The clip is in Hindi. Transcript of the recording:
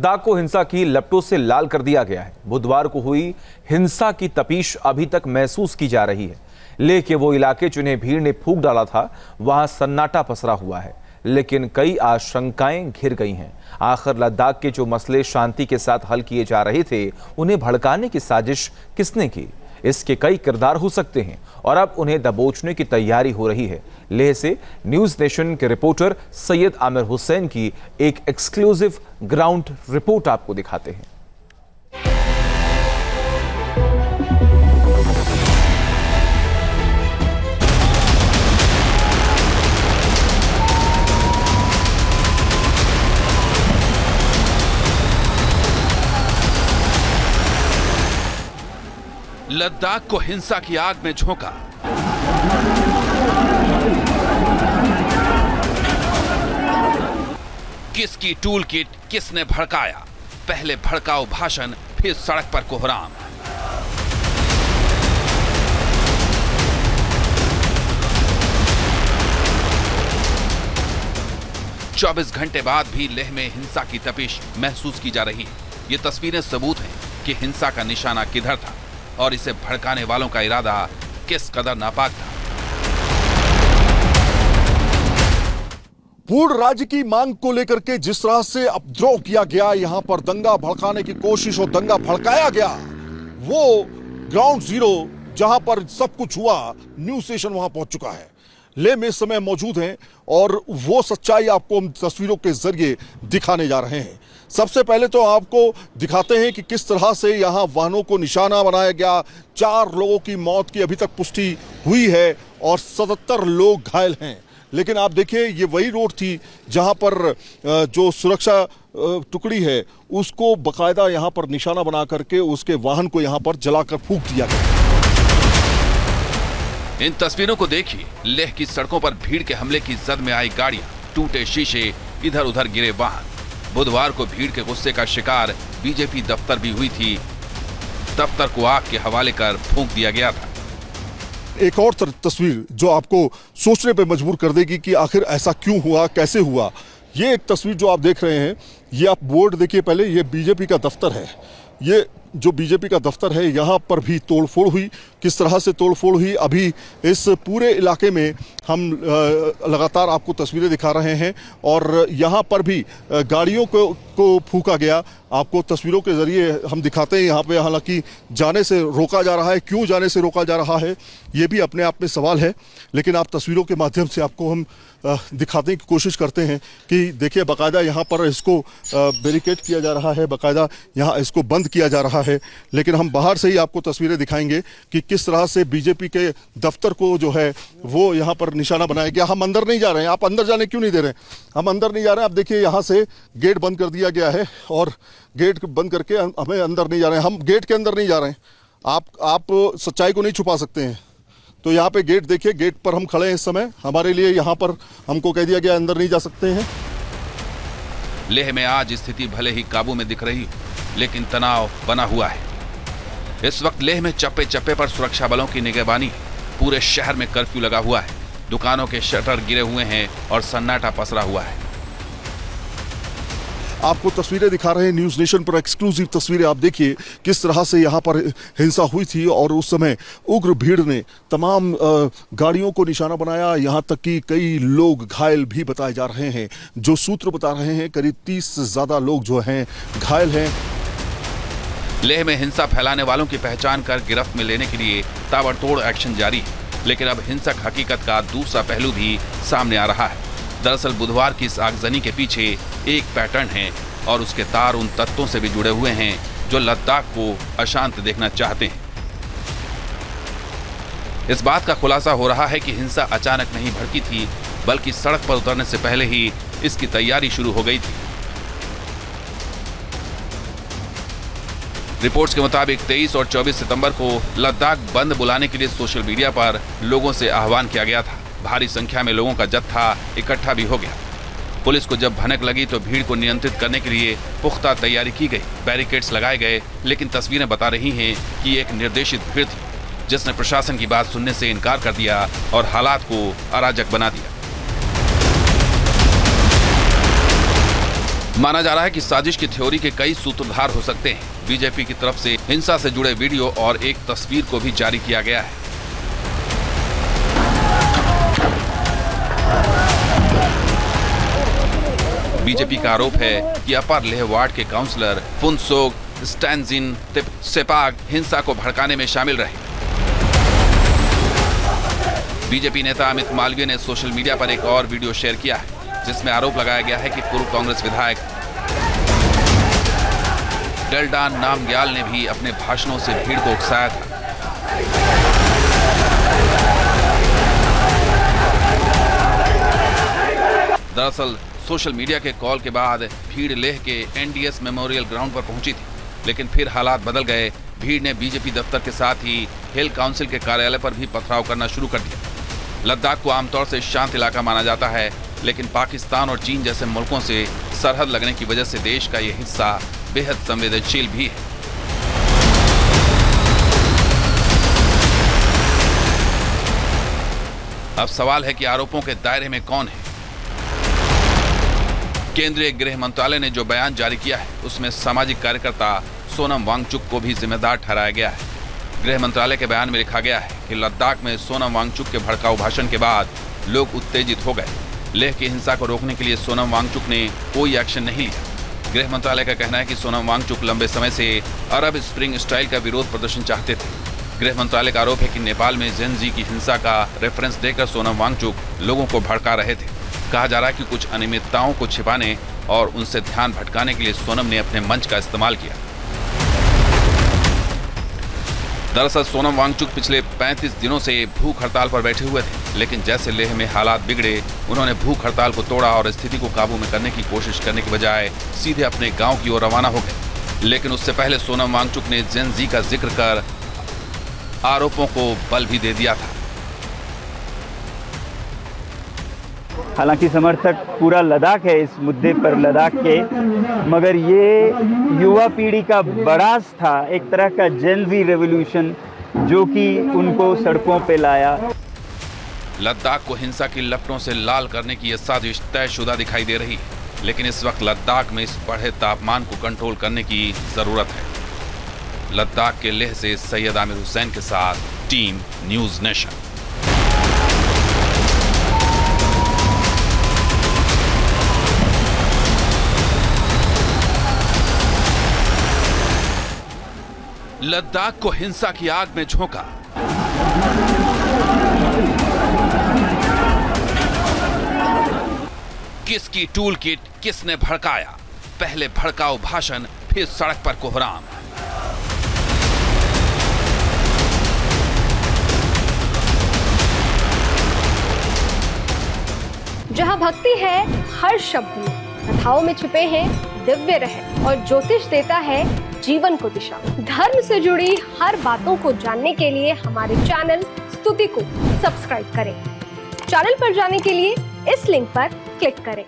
लद्दाख को हिंसा की लपटों से लाल कर दिया गया है। बुधवार को हुई हिंसा की तपीश अभी तक महसूस की जा रही है। लेह के वो इलाके जिन्हें भीड़ ने फूंक डाला था, वहां सन्नाटा पसरा हुआ है, लेकिन कई आशंकाएं घिर गई हैं। आखिर लद्दाख के जो मसले शांति के साथ हल किए जा रहे थे, उन्हें भड़काने की साजिश किसने की? इसके कई किरदार हो सकते हैं और अब उन्हें दबोचने की तैयारी हो रही है। लेह से न्यूज नेशन के रिपोर्टर सैयद आमिर हुसैन की एक एक्सक्लूसिव ग्राउंड रिपोर्ट आपको दिखाते हैं। लद्दाख को हिंसा की आग में झोंका। किसकी टूल किट किसने भड़काया? पहले भड़काऊ भाषण, फिर सड़क पर कोहराम। चौबीस घंटे बाद भी लेह में हिंसा की तपिश महसूस की जा रही है। ये तस्वीरें सबूत हैं कि हिंसा का निशाना किधर था और इसे भड़काने वालों का इरादा किस कदर नापाक था। पूर्ण राज्य की मांग को लेकर के जिस तरह से उपद्रव किया गया, यहां पर दंगा भड़काने की कोशिश और दंगा भड़काया गया, वो ग्राउंड जीरो जहां पर सब कुछ हुआ, न्यूज स्टेशन वहां पहुंच चुका है। लेह में इस समय मौजूद हैं और वो सच्चाई आपको हम तस्वीरों के जरिए दिखाने जा रहे हैं। सबसे पहले तो आपको दिखाते हैं कि किस तरह से यहां वाहनों को निशाना बनाया गया। 4 लोगों की मौत की अभी तक पुष्टि हुई है और 77 लोग घायल हैं। लेकिन आप देखिए, ये वही रोड थी जहां पर जो सुरक्षा टुकड़ी है उसको बकायदा यहां पर निशाना बना करके उसके वाहन को यहां पर जलाकर फूंक दिया गया। इन तस्वीरों को देखिए। लेह की सड़कों पर भीड़ के हमले की जद में आई गाड़ियां, टूटे शीशे, इधर उधर गिरे वाहन। बुधवार को भीड़ के गुस्से का शिकार बीजेपी दफ्तर भी हुई थी। दफ्तर को आग के हवाले कर फूंक दिया गया था। एक और तस्वीर जो आपको सोचने पे मजबूर कर देगी कि आखिर ऐसा क्यों हुआ, कैसे हुआ। ये एक तस्वीर जो आप देख रहे हैं, ये आप बोर्ड देखिए पहले, ये बीजेपी का दफ्तर है। ये जो बीजेपी का दफ्तर है, यहाँ पर भी तोड़फोड़ हुई। किस तरह से तोड़फोड़ हुई, अभी इस पूरे इलाके में हम लगातार आपको तस्वीरें दिखा रहे हैं और यहाँ पर भी गाड़ियों को फूंका गया। आपको तस्वीरों के जरिए हम दिखाते हैं। यहाँ पे हालांकि जाने से रोका जा रहा है, क्यों जाने से रोका जा रहा है ये भी अपने आप में सवाल है, लेकिन आप तस्वीरों के माध्यम से आपको हम दिखाने की कोशिश करते हैं कि देखिए, बाकायदा यहाँ पर इसको बैरिकेड किया जा रहा है, बाकायदा यहाँ इसको बंद किया जा रहा है। लेकिन हम बाहर से ही आपको तस्वीरें दिखाएंगे कि किस तरह से बीजेपी के दफ्तर को जो है वो यहाँ पर निशाना बनाया गया। हम अंदर नहीं जा रहे हैं। आप अंदर जाने क्यों नहीं दे रहे हैं? हम अंदर नहीं जा रहे हैं। आप देखिए, यहाँ से गेट बंद कर दिया गया है और गेट बंद करके हमें अंदर नहीं जा रहे हैं। हम गेट के अंदर नहीं जा रहे हैं। आप सच्चाई को नहीं छुपा सकते हैं। तो यहाँ पे गेट देखिए, गेट पर हम खड़े हैं इस समय। हमारे लिए यहाँ पर हमको कह दिया गया अंदर नहीं जा सकते हैं। लेह में आज स्थिति भले ही काबू में दिख रही, लेकिन तनाव बना हुआ है। इस वक्त लेह में चप्पे चप्पे पर सुरक्षा बलों की निगरानी है। पूरे शहर में कर्फ्यू लगा हुआ है। दुकानों के शटर गिरे हुए हैं और सन्नाटा पसरा हुआ है। आपको तस्वीरें दिखा रहे हैं न्यूज नेशन पर, एक्सक्लूसिव तस्वीरें। आप देखिए किस तरह से यहाँ पर हिंसा हुई थी और उस समय उग्र भीड़ ने तमाम गाड़ियों को निशाना बनाया। यहाँ तक कि कई लोग घायल भी बताए जा रहे हैं। जो सूत्र बता रहे हैं, करीब 30 से ज्यादा लोग जो हैं घायल हैं। लेह में हिंसा फैलाने वालों की पहचान कर गिरफ्त में लेने के लिए ताबड़तोड़ एक्शन जारी है। लेकिन अब हिंसक हकीकत का दूसरा पहलू भी सामने आ रहा है। दरअसल बुधवार की इस आगजनी के पीछे एक पैटर्न है और उसके तार उन तत्वों से भी जुड़े हुए हैं जो लद्दाख को अशांत देखना चाहते हैं। इस बात का खुलासा हो रहा है कि हिंसा अचानक नहीं भड़की थी, बल्कि सड़क पर उतरने से पहले ही इसकी तैयारी शुरू हो गई थी। रिपोर्ट्स के मुताबिक 23 और 24 सितंबर को लद्दाख बंद बुलाने के लिए सोशल मीडिया पर लोगों से आह्वान किया गया था। भारी संख्या में लोगों का जत्था इकट्ठा भी हो गया। पुलिस को जब भनक लगी तो भीड़ को नियंत्रित करने के लिए पुख्ता तैयारी की गई, बैरिकेड्स लगाए गए। लेकिन तस्वीरें बता रही हैं कि एक निर्देशित भीड़ थी जिसने प्रशासन की बात सुनने से इनकार कर दिया और हालात को अराजक बना दिया। माना जा रहा है कि साजिश की थ्योरी के कई सूत्रधार हो सकते हैं। बीजेपी की तरफ से हिंसा से जुड़े वीडियो और एक तस्वीर को भी जारी किया गया है। बीजेपी का आरोप है कि अपर लेह वार्ड के काउंसलर फुनसोक स्टैनजिन सेपाग हिंसा को भड़काने में शामिल रहे। बीजेपी नेता अमित मालवीय ने सोशल मीडिया पर एक और वीडियो शेयर किया है, जिसमें आरोप लगाया गया है कि पूर्व कांग्रेस विधायक डेल्डान नामग्याल ने भी अपने भाषणों से भीड़ को उकसाया था। दरअसल सोशल मीडिया के कॉल के बाद भीड़ लेह के एनडीएस मेमोरियल ग्राउंड पर पहुंची थी, लेकिन फिर हालात बदल गए। भीड़ ने बीजेपी दफ्तर के साथ ही हिल काउंसिल के कार्यालय पर भी पथराव करना शुरू कर दिया। लद्दाख को आमतौर से शांत इलाका माना जाता है, लेकिन पाकिस्तान और चीन जैसे मुल्कों से सरहद लगने की वजह से देश का यह हिस्सा बेहद संवेदनशील भी है। अब सवाल है कि आरोपों के दायरे में कौन है। केंद्रीय गृह मंत्रालय ने जो बयान जारी किया है, उसमें सामाजिक कार्यकर्ता सोनम वांगचुक को भी जिम्मेदार ठहराया गया है। गृह मंत्रालय के बयान में लिखा गया है कि लद्दाख में सोनम वांगचुक के भड़काऊ भाषण के बाद लोग उत्तेजित हो गए। लेह की हिंसा को रोकने के लिए सोनम वांगचुक ने कोई एक्शन नहीं लिया। गृह मंत्रालय का कहना है कि सोनम वांगचुक लंबे समय से अरब स्प्रिंग स्टाइल का विरोध प्रदर्शन चाहते थे। गृह मंत्रालय का आरोप है कि नेपाल में जेन जी की हिंसा का रेफरेंस देकर सोनम वांगचुक लोगों को भड़का रहे थे। कहा जा रहा है कि कुछ अनियमितताओं को छिपाने और उनसे ध्यान भटकाने के लिए सोनम ने अपने मंच का इस्तेमाल किया। दरअसल सोनम वांगचुक पिछले 35 दिनों से भूख हड़ताल पर बैठे हुए थे, लेकिन जैसे लेह में हालात बिगड़े, उन्होंने भूख हड़ताल को तोड़ा और स्थिति को काबू में करने की कोशिश करने के बजाय सीधे अपने गांव की ओर रवाना हो गए। लेकिन उससे पहले सोनम वांगचुक ने जेन जी का जिक्र कर आरोपों को बल भी दे दिया था। हालांकि समर्थक पूरा लद्दाख है इस मुद्दे पर, लद्दाख के, मगर ये युवा पीढ़ी का बड़ास था, एक तरह का जेन जी रेवोल्यूशन जो कि उनको सड़कों पे लाया। लद्दाख को हिंसा की लपटों से लाल करने की यह साजिश तयशुदा दिखाई दे रही है, लेकिन इस वक्त लद्दाख में इस बढ़े तापमान को कंट्रोल करने की जरूरत है। लद्दाख के लेह से सैयद आमिर हुसैन के साथ टीम न्यूज़ नेशन। लद्दाख को हिंसा की आग में झोंका। किसकी टूल किट, किसने भड़काया? पहले भड़काऊ भाषण, फिर सड़क पर कोहराम। जहां भक्ति है हर शब्द में, कथाओं में छुपे हैं दिव्य रहस्य और ज्योतिष देता है जीवन को दिशा। धर्म से जुड़ी हर बातों को जानने के लिए हमारे चैनल स्तुति को सब्सक्राइब करें। चैनल पर जाने के लिए इस लिंक पर क्लिक करें।